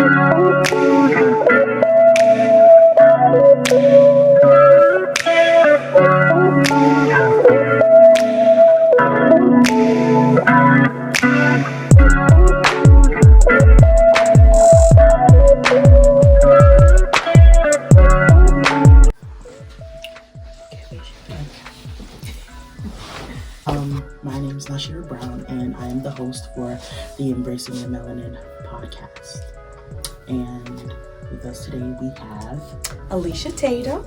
My name is Nashira Brown, and I am the host for the Embracing the Melanin podcast. And with us today we have Alicia Tatum.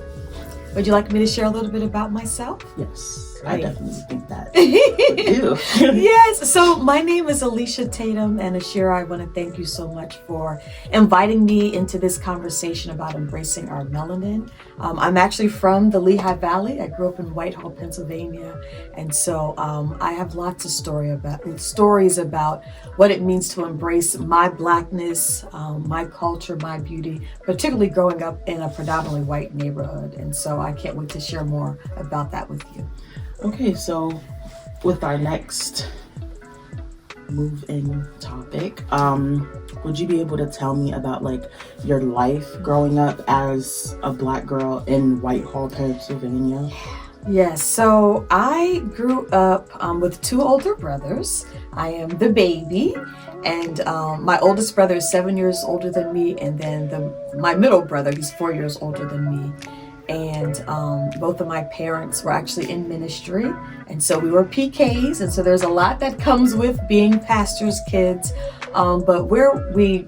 Would you like me to share a little bit about myself? Yes, I definitely think that would do. Yes, so my name is Alicia Tatum, and Ashira, I want to thank you so much for inviting me into this conversation about embracing our melanin. I'm actually from the Lehigh Valley. I grew up in Whitehall, Pennsylvania, and so I have lots of stories about what it means to embrace my Blackness, my culture, my beauty, particularly growing up in a predominantly white neighborhood. And so I can't wait to share more about that with you. Okay, so with our next move-in topic, would you be able to tell me about your life growing up as a Black girl in Whitehall, Pennsylvania? Yes, so I grew up with two older brothers. I am the baby, and my oldest brother is 7 years older than me, and then my middle brother, he's 4 years older than me. And both of my parents were actually in ministry, and so we were PKs, and so there's a lot that comes with being pastors' kids. But where we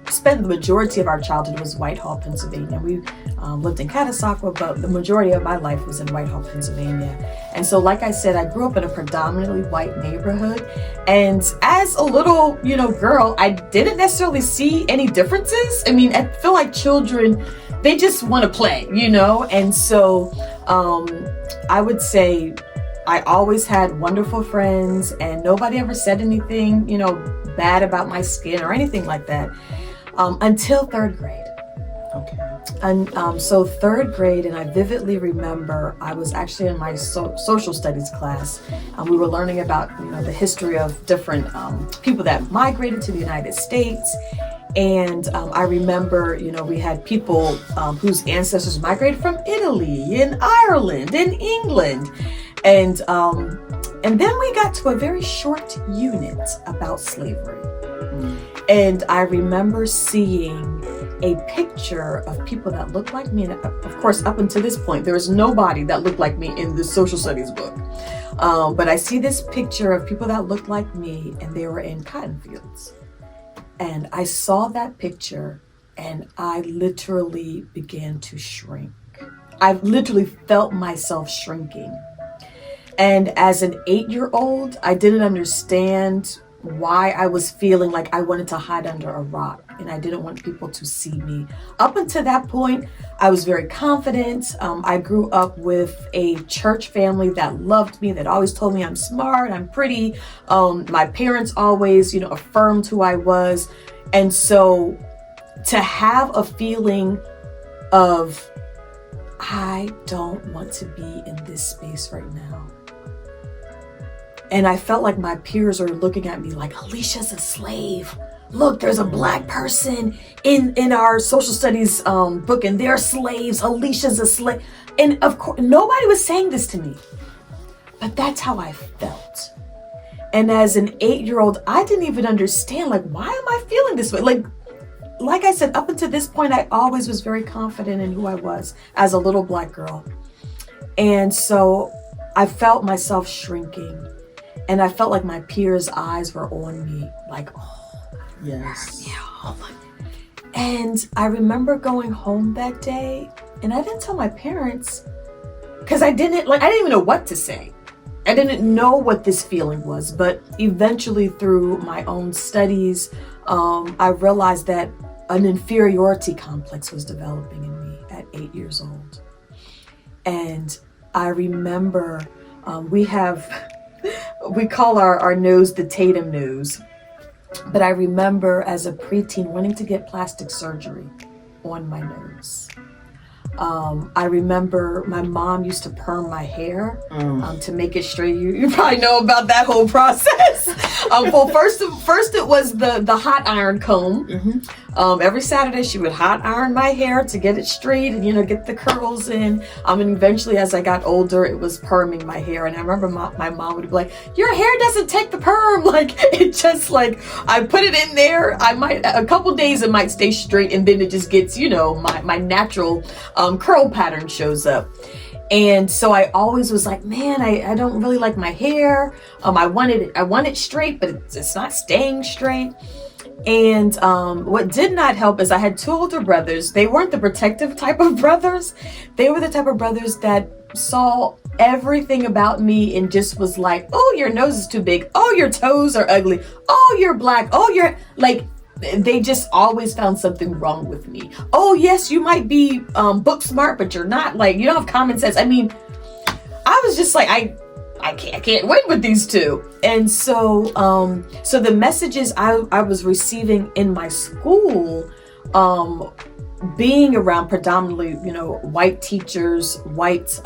spent the majority of our childhood was Whitehall, Pennsylvania. We lived in Catasauqua, but the majority of my life was in Whitehall, Pennsylvania. And so, like I said, I grew up in a predominantly white neighborhood. And as a little, girl, I didn't necessarily see any differences. I mean, I feel like children, they just want to play, And so I would say I always had wonderful friends, and nobody ever said anything, bad about my skin or anything like that until third grade. Okay. And so third grade, and I vividly remember I was actually in my social studies class. We were learning about, the history of different people that migrated to the United States. And I remember, we had people whose ancestors migrated from Italy and Ireland and England. And then we got to a very short unit about slavery. And I remember seeing a picture of people that looked like me. And of course, up until this point, there was nobody that looked like me in the social studies book. But I see this picture of people that looked like me, and they were in cotton fields. And I saw that picture, and I literally began to shrink. I literally felt myself shrinking. And as an 8-year-old, I didn't understand why I was feeling like I wanted to hide under a rock, and I didn't want people to see me. Up until that point, I was very confident. I grew up with a church family that loved me, that always told me I'm smart, I'm pretty. My parents always, affirmed who I was. And so to have a feeling of, I don't want to be in this space right now. And I felt like my peers were looking at me like, Alicia's a slave. Look, there's a Black person in our social studies book, and they're slaves. Alicia's a slave. And of course, nobody was saying this to me, but that's how I felt. And as an 8-year-old, I didn't even understand, why am I feeling this way? Like I said, up until this point, I always was very confident in who I was as a little Black girl. And so I felt myself shrinking. And I felt like my peers' eyes were on me, yes. And I remember going home that day, and I didn't tell my parents because I didn't even know what to say. I didn't know what this feeling was, but eventually through my own studies, I realized that an inferiority complex was developing in me at 8 years old. And I remember we call our nose the Tatum nose. But I remember as a preteen wanting to get plastic surgery on my nose. I remember my mom used to perm my hair to make it straight. You probably know about that whole process. Well, first it was the hot iron comb. Mm-hmm. Every Saturday she would hot iron my hair to get it straight and get the curls in. And eventually, as I got older, it was perming my hair. And I remember my mom would be like, "Your hair doesn't take the perm." Like it just I put it in there. A couple days it might stay straight, and then it just gets my natural curl pattern shows up. And so I always was like, man, I don't really like my hair. I want it straight, but it's not staying straight. And what did not help is I had two older brothers. They weren't the protective type of brothers. They were the type of brothers that saw everything about me and just was like, "Oh, your nose is too big. Oh, your toes are ugly. Oh, you're black. Oh, you're like." They just always found something wrong with me. "Oh, yes, you might be book smart, but you're not. Like, you don't have common sense." I mean, I was just like, I can't win with these two. And so the messages I was receiving in my school, being around predominantly, white teachers, white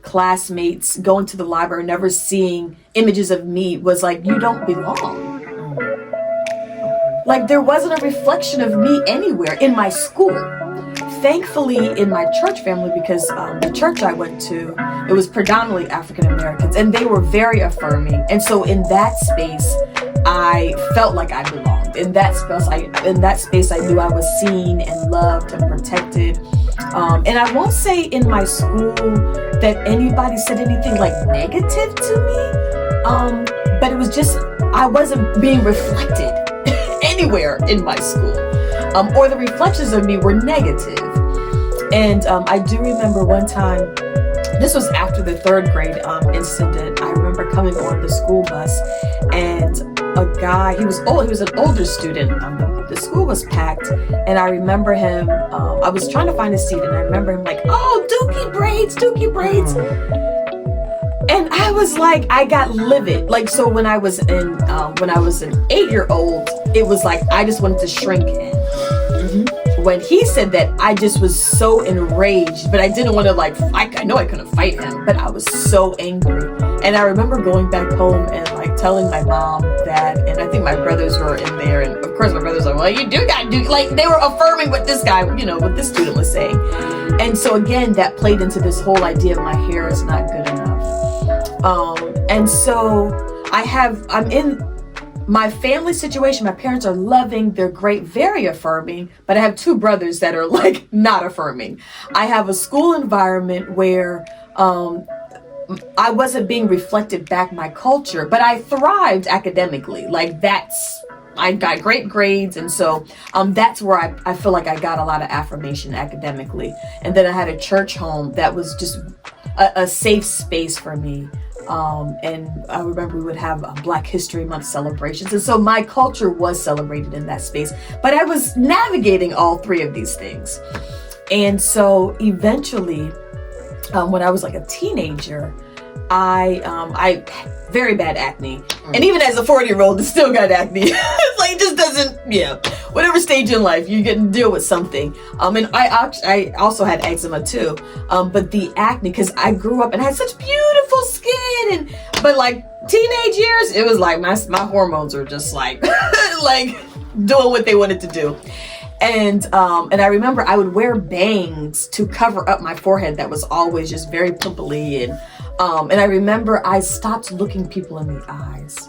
classmates, going to the library, never seeing images of me was like, "You don't belong." Like there wasn't a reflection of me anywhere in my school. Thankfully, in my church family, because the church I went to, it was predominantly African Americans, and they were very affirming. And so in that space, I felt like I belonged. In that space, I knew I was seen and loved and protected. And I won't say in my school that anybody said anything like negative to me, but it was just I wasn't being reflected anywhere in my school, or the reflections of me were negative. And I do remember one time, this was after the third grade incident. I remember coming on the school bus, and a guy, he was an older student. The school was packed, and I remember him, I was trying to find a seat, and I remember him like, "Oh, Dookie braids. And I was like, I got livid. Like, so when I was an 8-year-old, it was like, I just wanted to shrink in. Mm-hmm. When he said that, I just was so enraged, but I didn't want to I know I couldn't fight him, but I was so angry. And I remember going back home and telling my mom that, and I think my brothers were in there. And of course my brothers were like, "Well, you do got to do," they were affirming what this guy, what this student was saying. And so again, that played into this whole idea of my hair is not good enough. And so I'm in my family situation. My parents are loving, they're great, very affirming, but I have two brothers that are not affirming. I have a school environment where I wasn't being reflected back my culture, but I thrived academically. I got great grades, and so that's where I feel like I got a lot of affirmation academically. And then I had a church home that was just a safe space for me. And I remember we would have Black History Month celebrations. And so my culture was celebrated in that space. But I was navigating all three of these things. And so eventually, when I was a teenager, I very bad acne. And even as a 40-year-old, it still got acne. It just doesn't, whatever stage in life, you get to deal with something. And I also had eczema too. But the acne, because I grew up and I had such beautiful skin, but teenage years, it was my hormones were just doing what they wanted to do. And I remember I would wear bangs to cover up my forehead that was always just very pimply. And I remember I stopped looking people in the eyes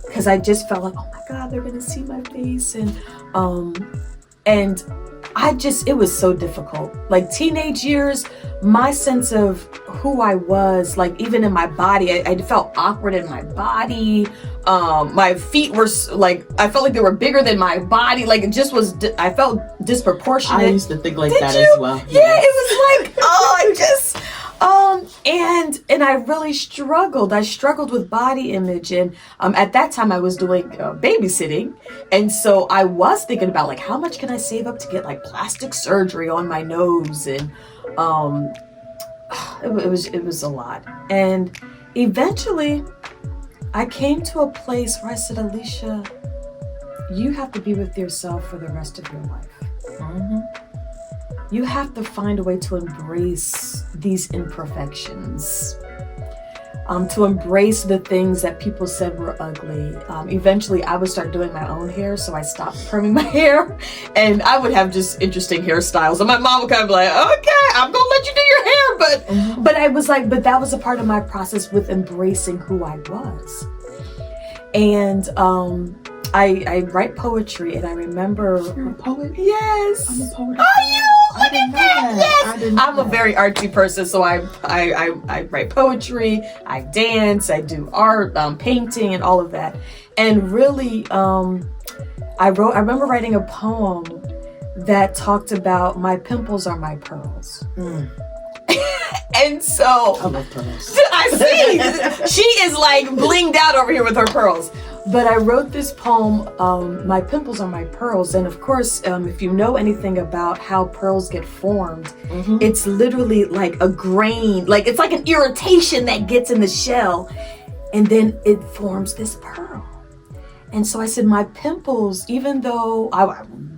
because I just felt like, oh my God, they're gonna see my face. And it was so difficult. Teenage years, my sense of who I was, even in my body, I felt awkward in my body. My feet were I felt like they were bigger than my body. It just was, I felt disproportionate. I used to think that as well. Yeah, it was and I really struggled. I struggled with body image. And at that time I was doing babysitting. And so I was thinking about how much can I save up to get plastic surgery on my nose? And it was a lot. And eventually I came to a place where I said, Alicia, you have to be with yourself for the rest of your life. Mm-hmm. you have to find a way to embrace these imperfections. To embrace the things that people said were ugly. Eventually, I would start doing my own hair, so I stopped perming my hair, and I would have just interesting hairstyles. And my mom would kind of be like, "Okay, I'm gonna let you do your hair," but I was like, but that was a part of my process with embracing who I was. And I write poetry, and I remember. You're a poet? Yes. I'm a poet. Are you? Look at that. Yes. I'm a know very artsy person, so I write poetry, I dance, I do art, painting, and all of that. And really, I remember writing a poem that talked about my pimples are my pearls. And so I love pearls. I see. She is like blinged out over here with her pearls. But I wrote this poem, My Pimples Are My Pearls. And of course, if you know anything about how pearls get formed, it's literally like a grain, like it's like an irritation that gets in the shell. And then it forms this pearl. And so I said, my pimples, even though I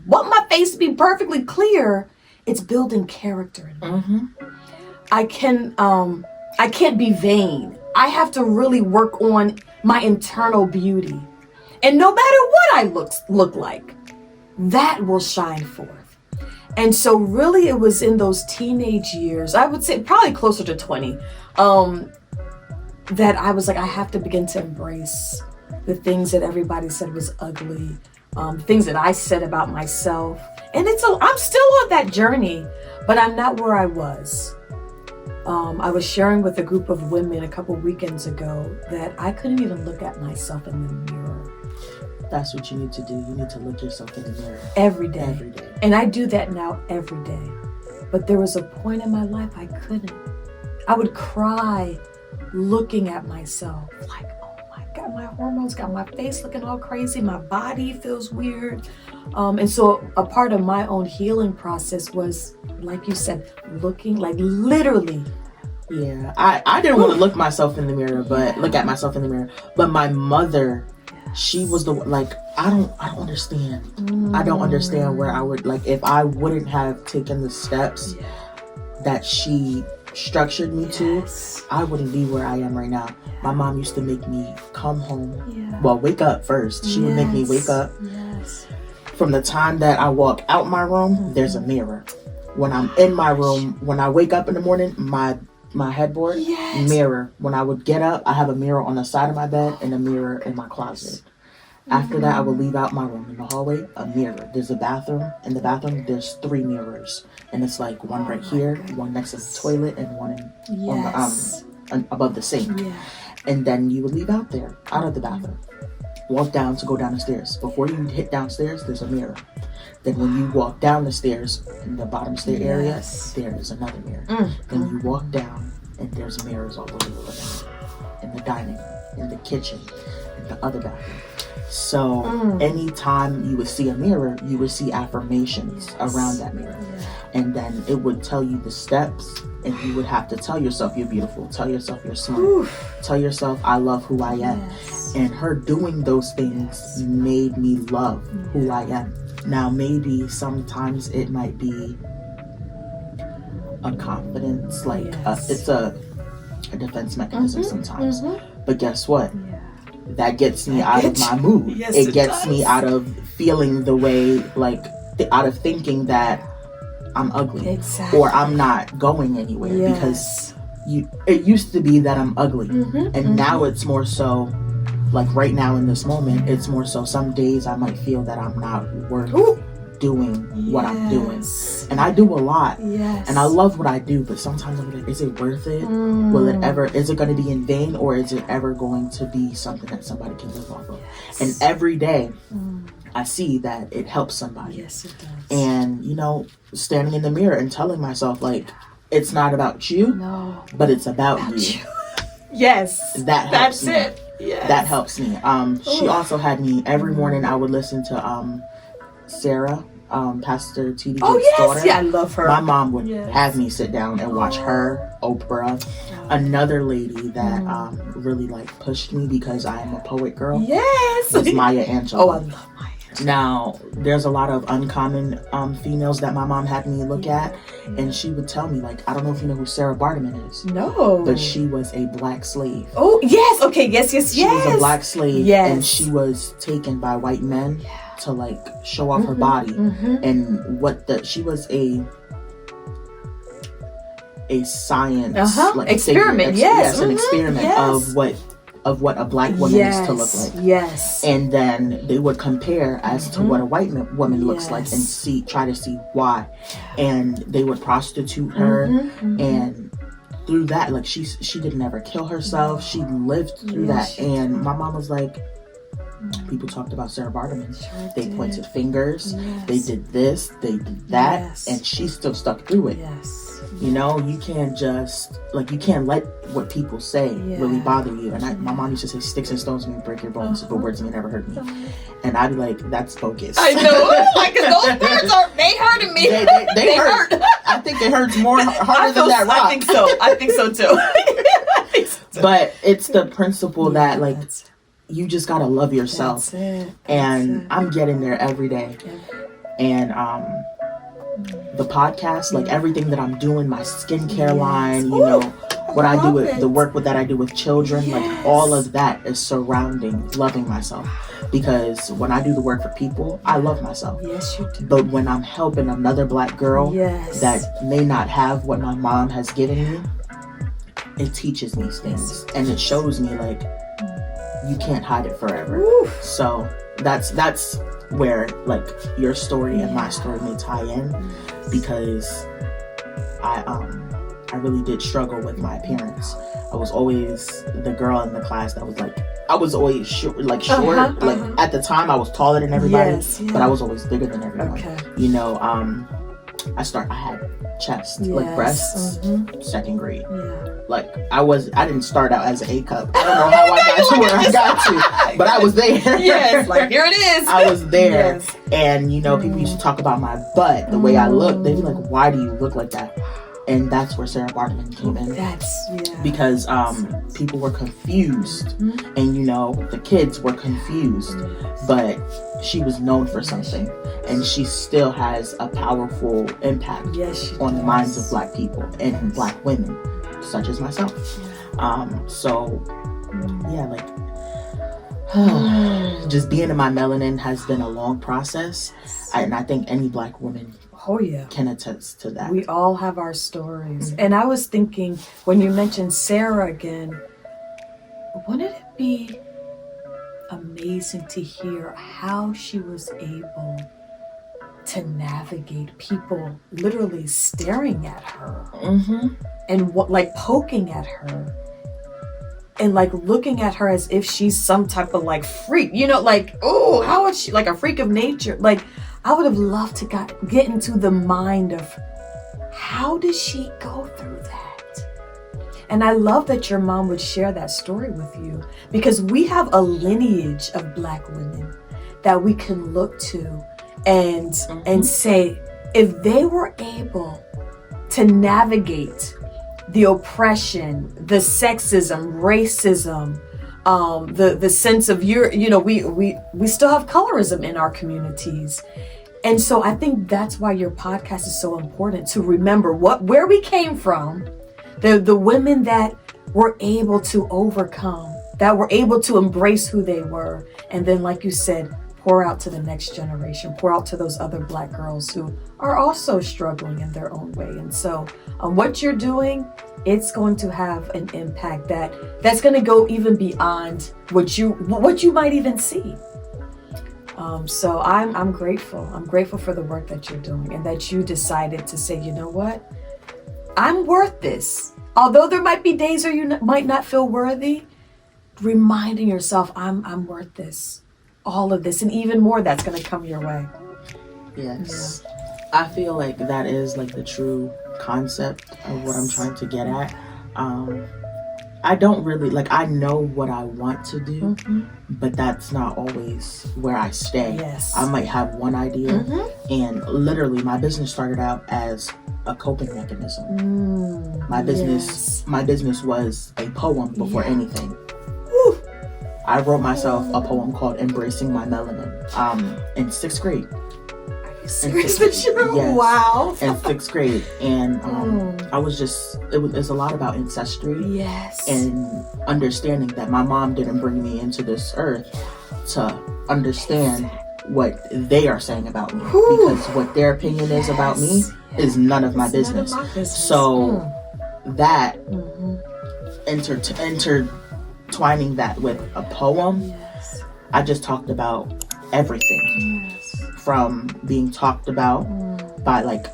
want my face to be perfectly clear, it's building character in me. I can't be vain. I have to really work on my internal beauty. And no matter what I look like, that will shine forth. And so really it was in those teenage years, I would say probably closer to 20, that I was like, I have to begin to embrace the things that everybody said was ugly, things that I said about myself. And I'm still on that journey, but I'm not where I was. I was sharing with a group of women a couple weekends ago that I couldn't even look at myself in the mirror. That's what you need to do. You need to look yourself in the mirror. Every day. Every day. And I do that now every day. But there was a point in my life I couldn't. I would cry looking at myself like, oh my God, my hormones got my face looking all crazy. My body feels weird. And so a part of my own healing process was, like you said, looking, like literally. Yeah, I didn't want to look at myself in the mirror, but my mother, she was the, like, I don't understand. I don't understand where I would, like, if I wouldn't have taken the steps that she structured me to, I wouldn't be where I am right now. My mom used to make me come home, well, wake up first. She would make me wake up. From the time that I walk out my room, there's a mirror. When I'm in my room, when I wake up in the morning, my headboard, mirror. When I would get up, I have a mirror on the side of my bed and a mirror in my closet. After that, I would leave out my room. In the hallway, a mirror. There's a bathroom. In the bathroom, there's 3 mirrors. And it's like one right here, one next to the toilet, and one on the, above the sink. And then you would leave out of the bathroom. Walk down to go down the stairs. Before you hit downstairs, there's a mirror. Then when you walk down the stairs, in the bottom stair area, there is another mirror. Then you walk down, and there's mirrors all over the living room, in the dining room, in the kitchen, in the other bathroom. So anytime you would see a mirror, you would see affirmations around that mirror. And then it would tell you the steps, and you would have to tell yourself you're beautiful, tell yourself you're smart, tell yourself I love who I am. And her doing those things made me love who I am. Now, maybe sometimes it might be a confidence, like it's a defense mechanism sometimes. But guess what? That gets me out of my mood. It gets me out of feeling the way, like, out of thinking that I'm ugly or I'm not going anywhere because it used to be that I'm ugly, and now it's more so, like right now in this moment, it's more so some days I might feel that I'm not worth doing what I'm doing. And I do a lot. And I love what I do, but sometimes I'm like, is it worth it? Is it going to be in vain, or is it ever going to be something that somebody can live off of? And every day I see that it helps somebody. Yes, it does. And, you know, standing in the mirror and telling myself, like, it's not about you, but it's about you. That's it. That helps me. She also had me every morning. I would listen to Sarah, Pastor T.D. Jake's daughter. I love her. My mom would have me sit down and watch her, Oprah. Another lady that really like pushed me because I am a poet girl. Was Maya Angelou. Oh, I love Maya Now, there's a lot of uncommon females that my mom had me look at, and she would tell me, like, I don't know if you know who Sarah Barterman is. No. But she was a black slave. Oh, yes. Okay, yes. She was a black slave, yes. and she was taken by white men to, like, show off her body. And she was a science like experiment. an experiment of what a black woman is to look like. Yes. And then they would compare as to what a white woman looks like and try to see why. And they would prostitute her, and through that, like, she didn't ever kill herself. She lived through that. And my mom was like, people talked about Sarah Barterman. They pointed fingers. They did this. They did that. And she still stuck through it. You know, you can't let what people say really bother you. And my mom used to say, sticks and stones may break your bones, but words may never hurt me. And I'd be like, that's bogus. I know. Like, those words they hurting me. They hurt. I think it hurts harder than that rock. I think so too. But it's the principle that, like, you just gotta love yourself. I'm getting there every day. And the podcast, like, everything that I'm doing, my skincare line, you know, what I do with the work that I do with children, like, all of that is surrounding loving myself. Because when I do the work for people, I love myself. Yes, you do. But when I'm helping another black girl that may not have what my mom has given me, it teaches me things, and it shows me, like, you can't hide it forever. So that's where, like, your story and my story may tie in, because I really did struggle with my appearance. I was always the girl in the class that was, like, I was always short. Like, at the time I was taller than everybody, but I was always bigger than everyone. You know, I had chest, like, breasts, second grade. Like, I didn't start out as an A cup. I don't know how I got to where I got to, but I was there. Like, here it is. I was there. And, you know, people used to talk about my butt, the way I looked. They'd be like, why do you look like that? And that's where Sarah Barterman came in. Because people were confused, and, you know, the kids were confused, but she was known for something, and she still has a powerful impact on the minds of black people and black women, such as myself. Just being in my melanin has been a long process, and I think any black woman can attest to that. We all have our stories. And I was thinking, when you mentioned Sarah again, wouldn't it be amazing to hear how she was able to navigate people literally staring at her and like poking at her and, like, looking at her as if she's some type of, like, freak, you know, like, oh, how is she, like, a freak of nature? Like, I would have loved to get into the mind of how did she go through that? And I love that your mom would share that story with you, because we have a lineage of black women that we can look to and say, if they were able to navigate the oppression, the sexism, racism, the sense of we still have colorism in our communities. And so I think that's why your podcast is so important, to remember where we came from, the women that were able to overcome, that were able to embrace who they were, and then, like you said, pour out to the next generation, pour out to those other black girls who are also struggling in their own way. And so what you're doing, it's going to have an impact that's going to go even beyond what you might even see. So I'm grateful. I'm grateful for the work that you're doing, and that you decided to say, you know what? I'm worth this. Although there might be days where you might not feel worthy, reminding yourself, I'm worth this. All of this and even more that's going to come your way. Yes. I feel like that is, like, the true concept of what I'm trying to get at. I don't really, like, I know what I want to do, but that's not always where I stay. I might have one idea, and literally my business started out as a coping mechanism. My business was a poem before anything. I wrote myself a poem called Embracing My Melanin in 6th grade. Seriously, Yes, wow. in 6th grade. And I was just, it's a lot about ancestry. Yes. And understanding that my mom didn't bring me into this earth to understand what they are saying about me. Because what their opinion is about me is none of my business. So that intertwining that with a poem, I just talked about everything. From being talked about by, like,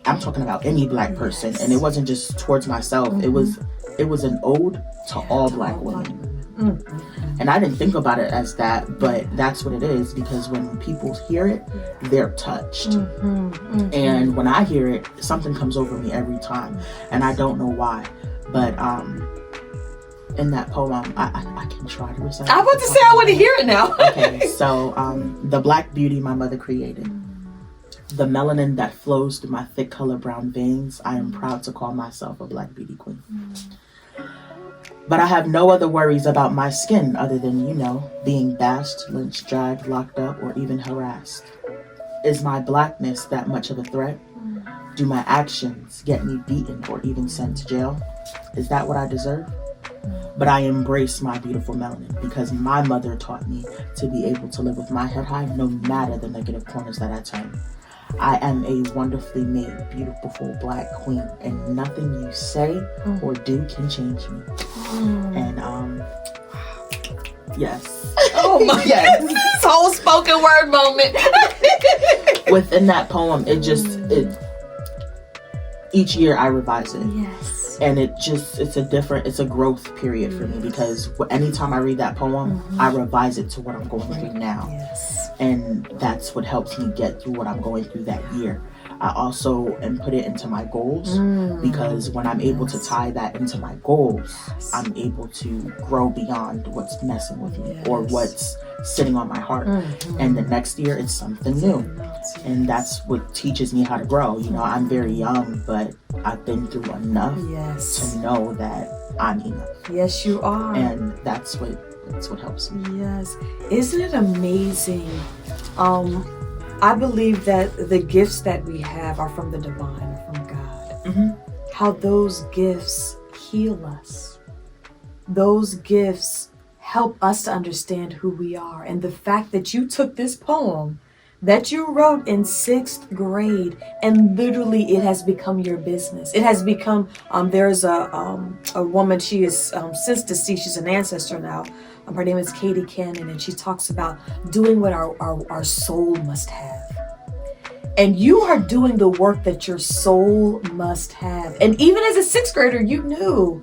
I'm talking about any Black person, and it wasn't just towards myself. It was an ode to all Black women. And I didn't think about it as that, but that's what it is, because when people hear it, they're touched. And when I hear it, something comes over me every time, and I don't know why. But in that poem, I can try to recite. I was about to say, I want to hear it now. Okay, so the Black beauty my mother created, the melanin that flows through my thick color brown veins, I am proud to call myself a Black beauty queen. But I have no other worries about my skin other than, being bashed, lynched, dragged, locked up, or even harassed. Is my Blackness that much of a threat? Do my actions get me beaten or even sent to jail? Is that what I deserve? But I embrace my beautiful melanin because my mother taught me to be able to live with my head high no matter the negative corners that I turn. I am a wonderfully made, beautiful Black queen, and nothing you say or do can change me. And yes. Oh my yes. This whole spoken word moment. Within that poem, each year I revise it. Yes. And it's a growth period for me, because anytime I read that poem, I revise it to what I'm going through now. Yes. And that's what helps me get through what I'm going through that year. I also put it into my goals, because when I'm able to tie that into my goals, I'm able to grow beyond what's messing with me or what's sitting on my heart. And the next year, it's something new. And that's what teaches me how to grow. I'm very young, but I've been through enough to know that I'm enough. Yes, you are. And that's what helps me. Yes. Isn't it amazing? I believe that the gifts that we have are from the divine, or from God. How those gifts heal us. Those gifts help us to understand who we are. And the fact that you took this poem that you wrote in 6th grade, and literally it has become your business. It has become, there's a woman, she is since deceased, she's an ancestor now. Her name is Katie Cannon, and she talks about doing what our soul must have. And you are doing the work that your soul must have. And even as a 6th grader, you knew,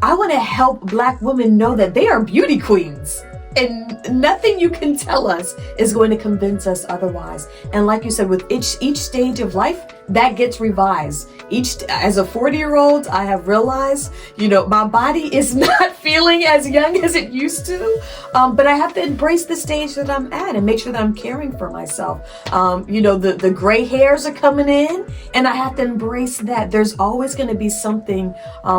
I want to help Black women know that they are beauty queens. And nothing you can tell us is going to convince us otherwise. And like you said, with each stage of life, that gets revised. As a 40-year-old, I have realized, my body is not feeling as young as it used to. But I have to embrace the stage that I'm at and make sure that I'm caring for myself. The gray hairs are coming in, and I have to embrace that. There's always going to be something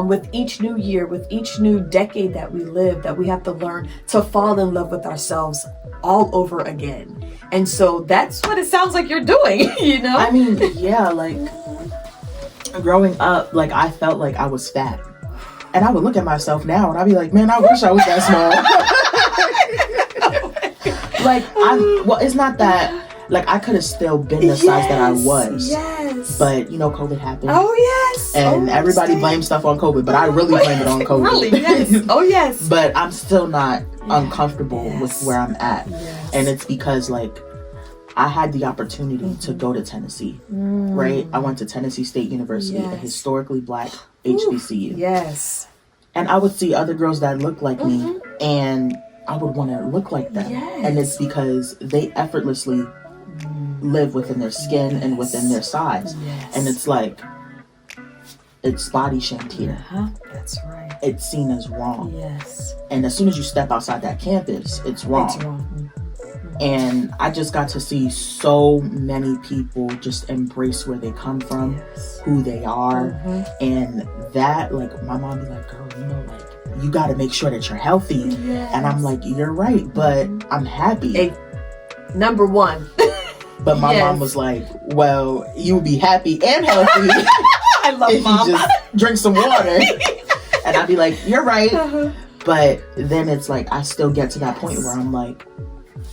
with each new year, with each new decade that we live, that we have to learn to fall in love with ourselves all over again. And so that's what it sounds like you're doing, I mean, yeah, like growing up, like I felt like I was fat. And I would look at myself now and I'd be like, man, I wish I was that small. Like, it's not that, like, I could have still been the size that I was. Yes. But, COVID happened. Oh, yes. And everybody blames stuff on COVID, but I really blame it on COVID. Really, yes. Oh, yes. But I'm still not uncomfortable with where I'm at. Yes. And it's because, like, I had the opportunity to go to Tennessee, right? I went to Tennessee State University, a historically Black HBCU. Yes. And I would see other girls that looked like me, and I would want to look like them. Yes. And it's because they effortlessly live within their skin and within their size. Yes. And it's like, it's body shamed here. That's right. It's seen as wrong. Yes. And as soon as you step outside that campus, it's wrong. It's wrong. And I just got to see so many people just embrace where they come from, who they are. And that, like, my mom be like, girl, like, you got to make sure that you're healthy. Yes. And I'm like, you're right, but I'm happy. Number one. But my mom was like, well, you would be happy and healthy I love if mom. you just drink some water. And I'd be like, you're right. But then it's like, I still get to that point where I'm like,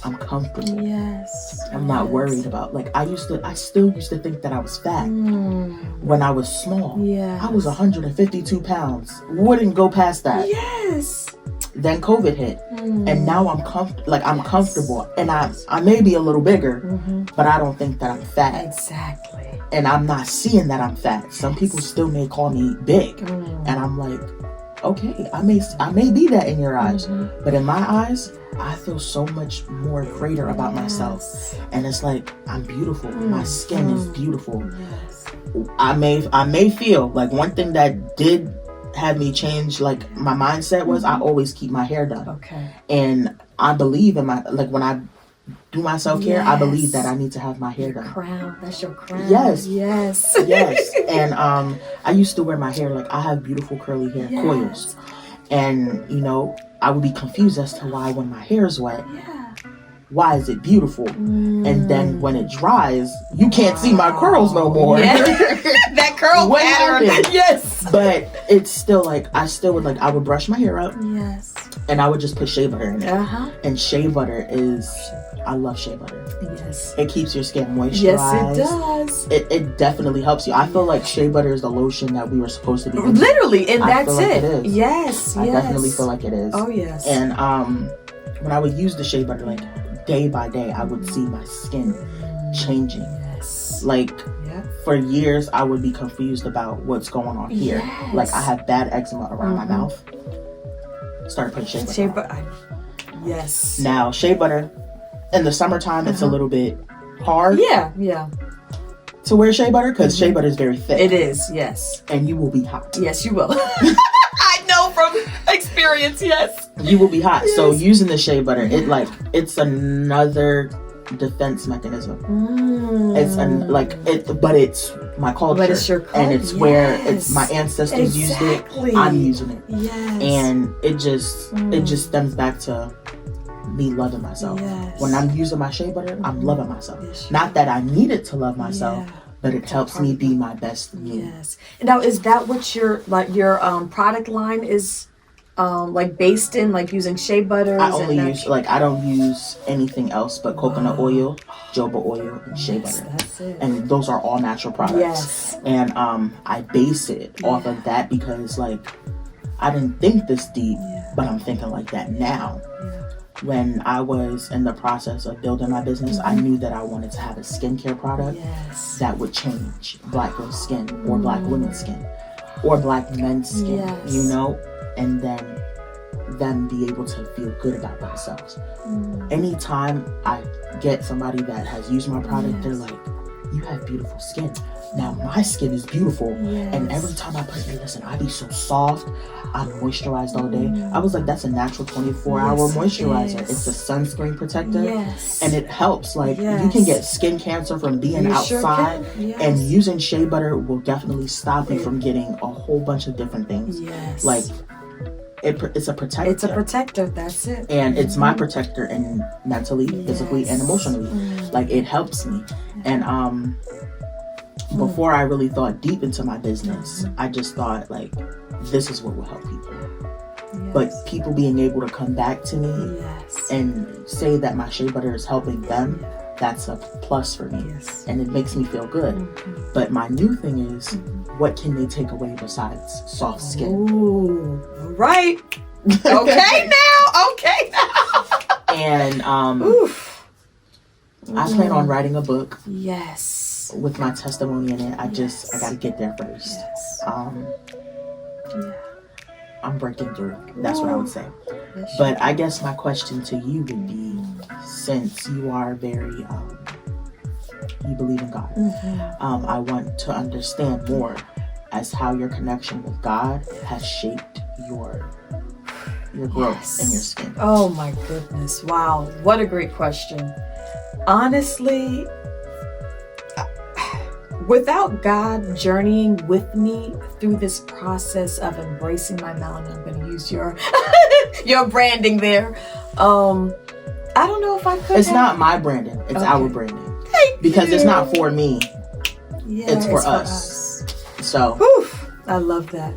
I'm comfortable. Yes. I'm not worried about, like, I still used to think that I was fat when I was small. Yeah. I was 152 pounds. Wouldn't go past that. Yes. Then COVID hit. And now I'm comfortable. And I may be a little bigger, but I don't think that I'm fat. Exactly. And I'm not seeing that I'm fat. Some people still may call me big. And I'm like, okay, I may be that in your eyes. But in my eyes, I feel so much more greater about myself. And it's like, I'm beautiful. My skin is beautiful. Yes. I may feel like one thing that did have me change like my mindset was I always keep my hair done. Okay. And I believe in my, like when I do my self-care, I believe that I need to have my hair done. Crown. That's your crown. Yes. Yes. Yes. And I used to wear my hair, like I have beautiful curly hair coils. And, you know, I would be confused as to why when my hair is wet, why is it beautiful? And then when it dries, you can't see my curls no more. That curl What pattern. happened? Yes. But it's still like, I would brush my hair up Yes. and I would just put shea butter in it. And shea butter I love shea butter. Yes. It keeps your skin moisturized. Yes, it does. It definitely helps you. I feel like shea butter is the lotion that we were supposed to be using. Literally, and I that's feel like it. it is. Yes. I definitely feel like it is. Oh yes. And when I would use the shea butter, like day by day, I would see my skin changing. Yes. Like for years, I would be confused about what's going on here. Yes. Like I have bad eczema around my mouth. Started putting shea butter on. Yes. Now shea butter in the summertime, it's a little bit hard. Yeah. To wear shea butter because shea butter is very thick. It is. Yes. And you will be hot. Yes, you will. I know from experience. Yes. You will be hot. Yes. So using the shea butter, it's another defense mechanism. But it's my culture. But it's your culture. And it's where it's my ancestors used it. I'm using it. Yes. And it just stems back to me loving myself. Yes. When I'm using my shea butter, I'm loving myself. Yes, not that I need it to love myself, but it helps me be my best me. Yes. And now, is that what your product line is based in, like using shea butters? I only use I don't use anything else but coconut oil, jojoba oil, and shea butter. That's it. And those are all natural products. Yes. And I base it off of that because I didn't think this deep, but I'm thinking like that now. Yeah. When I was in the process of building my business, I knew that I wanted to have a skincare product that would change black girls' skin or black women's skin or black men's skin, you know, and then them be able to feel good about themselves. Anytime I get somebody that has used my product, they're like, you have beautiful skin. Now my skin is beautiful, and every time I put it, listen, I be so soft. I'm moisturized all day. I was like, that's a natural 24-hour moisturizer. It's a sunscreen protector, and it helps. Like you can get skin cancer from being outside, and using shea butter will definitely stop you from getting a whole bunch of different things. Like it's a protector. It's a protector. That's it. And it's my protector, and mentally, physically, and emotionally. Like it helps me, and before I really thought deep into my business, I just thought this is what will help people. But people being able to come back to me and say that my shea butter is helping them, that's a plus for me. And it makes me feel good. But my new thing is, what can they take away besides soft skin? Ooh, right. Okay now. And I plan on writing a book. With my testimony in it. I gotta get there first. I'm breaking through. That's what I would say. But I guess my question to you would be, since you are very, you believe in God, I want to understand more as how your connection with God has shaped your growth in your skin. Oh my goodness. Wow. What a great question. Honestly, without God journeying with me through this process of embracing my melanin, I'm going to use your your branding there. I don't know if I could. It's not my branding. It's our branding. Because it's not for me. Yeah, it's for us. So. Whew, I love that.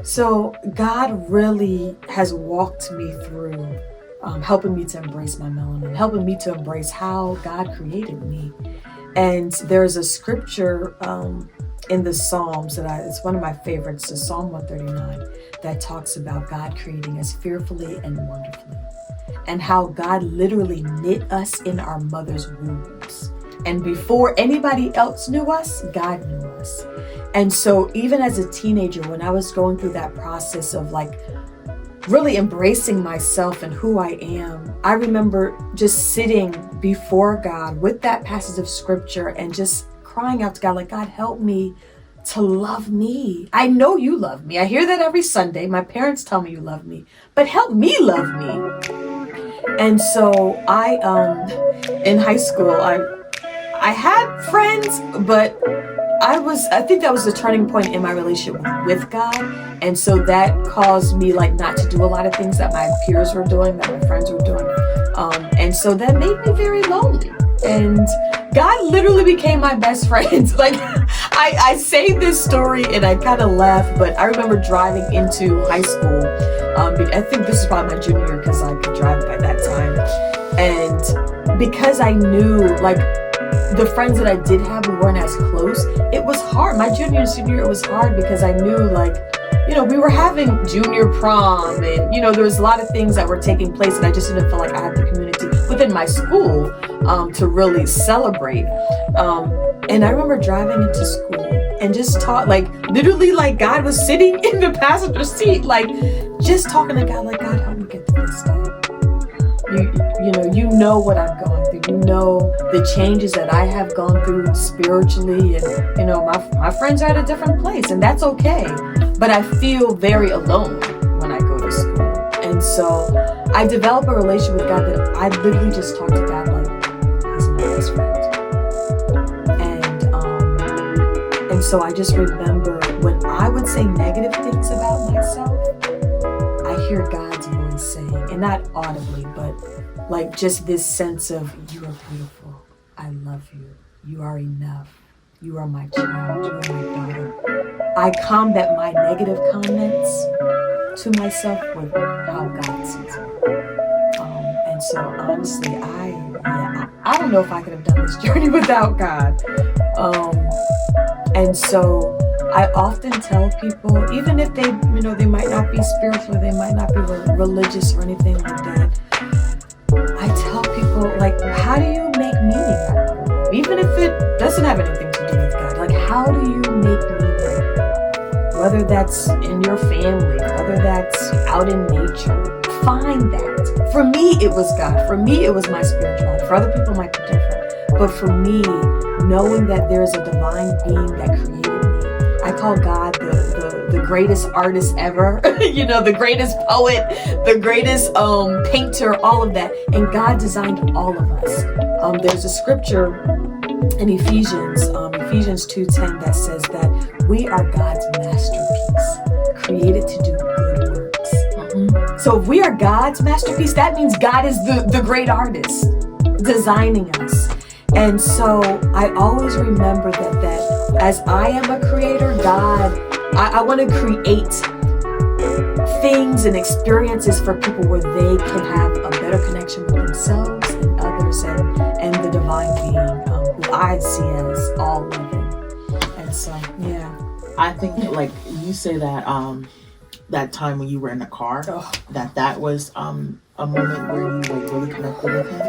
So God really has walked me through helping me to embrace my melanin, helping me to embrace how God created me. And there's a scripture in the Psalms it's one of my favorites, the Psalm 139, that talks about God creating us fearfully and wonderfully, and how God literally knit us in our mother's wombs. And before anybody else knew us, God knew us. And so even as a teenager, when I was going through that process of like really embracing myself and who I am, I remember just sitting before God with that passage of scripture and just crying out to God, like, God, help me to love me. I know you love me. I hear that every Sunday. My parents tell me you love me, but help me love me. And so in high school, I had friends, but I think that was the turning point in my relationship with God. And so that caused me like not to do a lot of things that my peers were doing, that my friends were doing. And so that made me very lonely. And God literally became my best friend. Like I say this story and I kind of laugh, but I remember driving into high school. I think this is probably my junior year because I could drive by that time. And because I knew like the friends that I did have, we weren't as close. It was hard. My junior and senior year, it was hard because I knew like, you know, we were having junior prom and, you know, there was a lot of things that were taking place and I just didn't feel like I had the community within my school to really celebrate. And I remember driving into school and just like literally like God was sitting in the passenger seat, like just talking to God, like, God, help me get through this day. You know what I'm going through. You know the changes that I have gone through spiritually, and you know my friends are at a different place, and that's okay. But I feel very alone when I go to school, and so I develop a relationship with God that I literally just talk to God like as my best friend. And so I just remember when I would say negative things about myself, I hear God's voice saying, and not audibly, but like just this sense of, you are beautiful, I love you, you are enough, you are my child, you are my daughter. I combat my negative comments to myself with how God sees me. And so honestly, I don't know if I could have done this journey without God. And so I often tell people, even if they, they might not be spiritual, they might not be religious or anything like that, I tell people, like, how do you make meaning out of your life? Even if it doesn't have anything to do with God, like, how do you make meaning? Whether that's in your family, whether that's out in nature, find that. For me, it was God. For me, it was my spirituality. For other people, it might be different. But for me, knowing that there's a divine being that created me, I call God the greatest artist ever, the greatest poet, the greatest painter, all of that. And God designed all of us. There's a scripture in Ephesians 2:10 that says that we are God's masterpiece, created to do good works. Mm-hmm. So if we are God's masterpiece, that means God is the great artist designing us. And so I always remember that as I am a creator, God, I want to create things and experiences for people where they can have a better connection with themselves and others and the divine being who I see as all loving. And so, yeah. I think like you say that that time when you were in the car, that was a moment where you like really connected with him.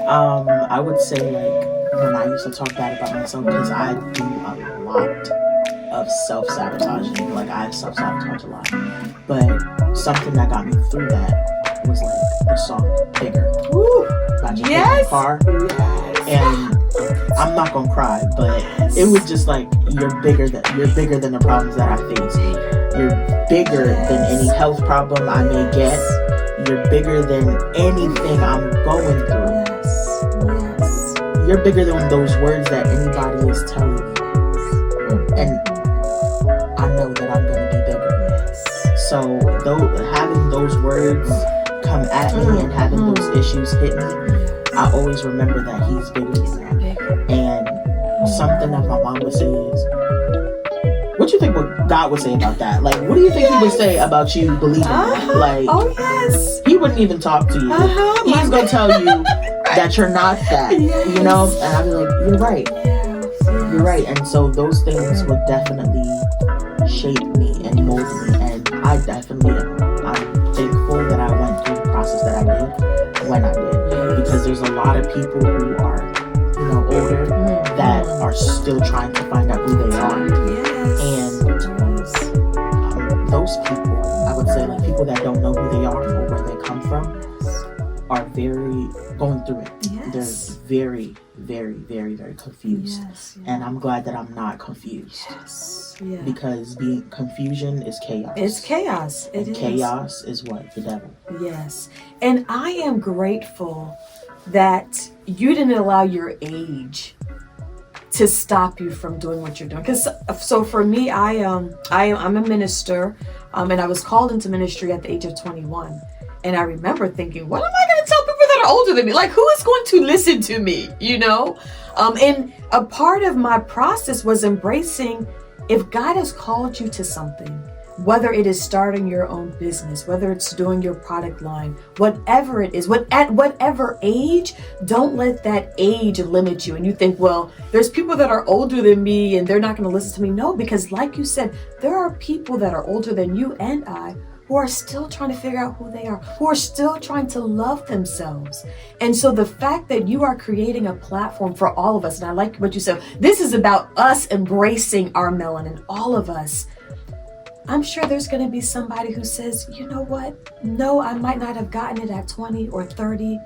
I would say like when I used to talk bad about myself, because I do a lot of self-sabotaging. Like I self-sabotage a lot. But something that got me through that was like the song Bigger. Woo! By Just in the Car. Yes. And I'm not gonna cry, but it was just like you're bigger than the problems that I face. You're bigger than any health problem I may get. You're bigger than anything I'm going through. Yes. You're bigger than those words that anybody is telling you. and I know that I'm going to be bigger. Yes. So having those words come at me and having those issues hit me, I always remember that he's bigger than that. And something that my mom would say is, what do you think what God would say about that? Like, what do you think he would say about you believing that? Like, oh yes, he wouldn't even talk to you. He's going to tell you that you're not that, you know? And I'd be like, you're right. You're right. And so those things would definitely shape me and mold me. And I'm thankful that I went through the process that I did when I did. Because there's a lot of people who are, older that are still trying to find out who they are. And those people, I would say, like people that don't know who they are or where they come from, are very going through it. They're very, very, very, very confused. And I'm glad that I'm not confused. Because confusion is chaos. It's chaos. Chaos is what? The devil. Yes. And I am grateful that you didn't allow your age to stop you from doing what you're doing. So for me, I'm a minister, and I was called into ministry at the age of 21. And I remember thinking, what am I going to tell people that are older than me? Like, who is going to listen to me? And a part of my process was embracing, if God has called you to something, whether it is starting your own business, whether it's doing your product line, whatever it is, at whatever age, don't let that age limit you. And you think, well, there's people that are older than me and they're not going to listen to me. No, because like you said, there are people that are older than you and I who are still trying to figure out who they are, who are still trying to love themselves. And so the fact that you are creating a platform for all of us, and I like what you said, this is about us embracing our melanin, all of us. I'm sure there's going to be somebody who says, you know what? No, I might not have gotten it at 20 or 30,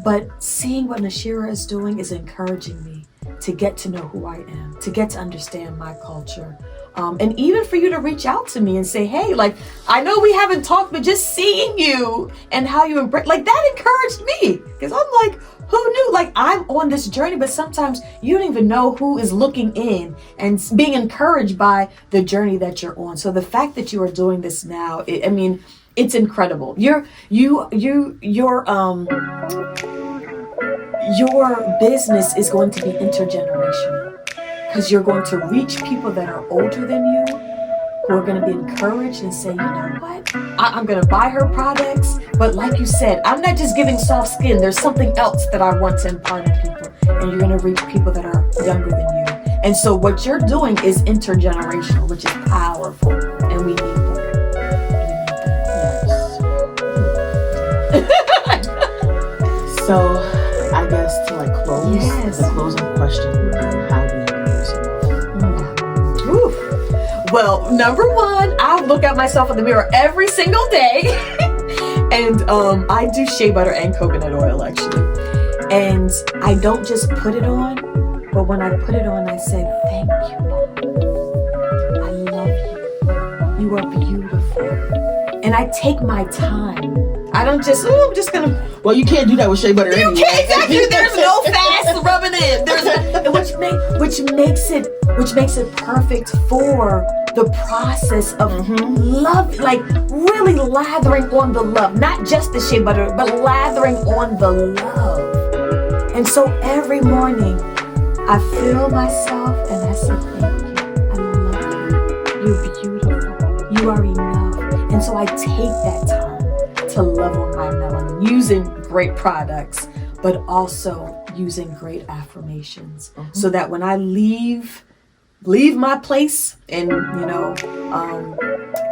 but seeing what Nashira is doing is encouraging me to get to know who I am, to get to understand my culture. And even for you to reach out to me and say, hey, like, I know we haven't talked, but just seeing you and how you embrace, like, that encouraged me. Because I'm like, who knew? Like, I'm on this journey, but sometimes you don't even know who is looking in and being encouraged by the journey that you're on. So the fact that you are doing this now, it's incredible. Your business is going to be intergenerational, because you're going to reach people that are older than you, who are going to be encouraged and say, you know what, I'm going to buy her products. But like you said, I'm not just giving soft skin. There's something else that I want to impart on people. And you're going to reach people that are younger than you. And so what you're doing is intergenerational, which is powerful. And we need that. Yes. So I guess to like close, the closing question would be, how do you use it? Well, number one, I look at myself in the mirror every single day. And I do shea butter and coconut oil, actually. And I don't just put it on, but when I put it on, I say, thank you, Mom. I love you. You are beautiful. And I take my time. I don't just, I'm just going to. Well, you can't do that with shea butter anyway. You can't, exactly. There's no fast rubbing in. Which makes it perfect for the process of love, like really lathering on the love, not just the shea butter, but lathering on the love. And so every morning I feel myself and I say, thank you. I love you. You're beautiful. You are enough. And so I take that time to love on my melanin using great products, but also using great affirmations, so that when I leave my place and,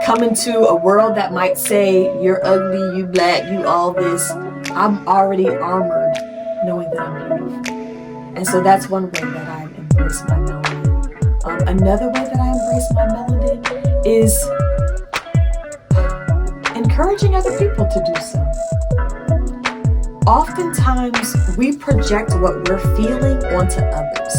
come into a world that might say, you're ugly, you black, you all this, I'm already armored knowing that I'm beautiful. And so that's one way that I embrace my melanin. Another way that I embrace my melanin is encouraging other people to do so. Oftentimes, we project what we're feeling onto others.